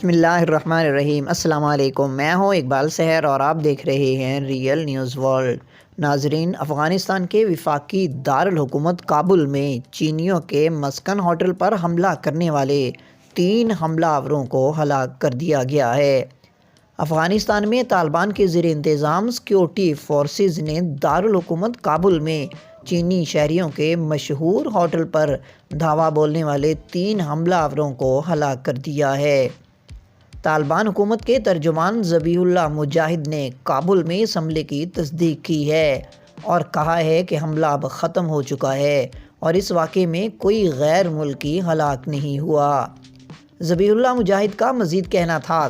بسم اللہ الرحمن الرحیم۔ السلام علیکم، میں ہوں اقبال سحر اور آپ دیکھ رہے ہیں ریئل نیوز ورلڈ۔ ناظرین، افغانستان کے وفاقی دارالحکومت کابل میں چینیوں کے مسکن ہوٹل پر حملہ کرنے والے 3 حملہ آوروں کو ہلاک کر دیا گیا ہے۔ افغانستان میں طالبان کے زیر انتظام سیکیورٹی فورسز نے دارالحکومت کابل میں چینی شہریوں کے مشہور ہوٹل پر دھاوا بولنے والے 3 حملہ آوروں کو ہلاک کر دیا ہے۔ طالبان حکومت کے ترجمان ذبیح اللہ مجاہد نے کابل میں اس حملے کی تصدیق کی ہے اور کہا ہے کہ حملہ اب ختم ہو چکا ہے اور اس واقعے میں کوئی غیر ملکی ہلاک نہیں ہوا۔ ذبیح اللہ مجاہد کا مزید کہنا تھا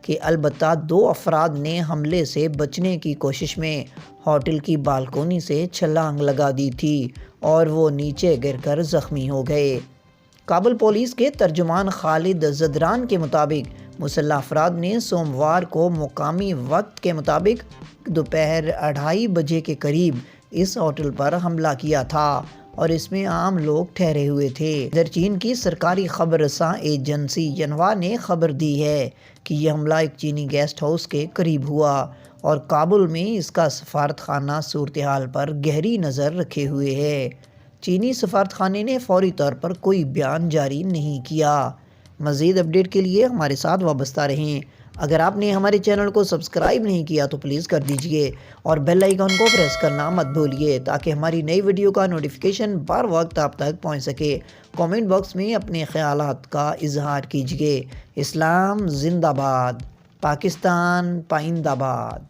کہ البتہ 2 افراد نے حملے سے بچنے کی کوشش میں ہوٹل کی بالکونی سے چھلانگ لگا دی تھی اور وہ نیچے گر کر زخمی ہو گئے۔ کابل پولیس کے ترجمان خالد زدران کے مطابق مسلح افراد نے سوموار کو مقامی وقت کے مطابق دوپہر 2:30 بجے کے قریب اس ہوٹل پر حملہ کیا تھا اور اس میں عام لوگ ٹھہرے ہوئے تھے۔ ادھر چین کی سرکاری خبر رساں ایجنسی ینہوا نے خبر دی ہے کہ یہ حملہ ایک چینی گیسٹ ہاؤس کے قریب ہوا اور کابل میں اس کا سفارت خانہ صورتحال پر گہری نظر رکھے ہوئے ہے۔ چینی سفارت خانے نے فوری طور پر کوئی بیان جاری نہیں کیا۔ مزید اپڈیٹ کے لیے ہمارے ساتھ وابستہ رہیں۔ اگر آپ نے ہمارے چینل کو سبسکرائب نہیں کیا تو پلیز کر دیجئے اور بیل آئیکن کو پریس کرنا مت بھولیے تاکہ ہماری نئی ویڈیو کا نوٹیفیکیشن بر وقت آپ تک پہنچ سکے۔ کامنٹ باکس میں اپنے خیالات کا اظہار کیجئے۔ اسلام زندہ باد، پاکستان پائندہ باد۔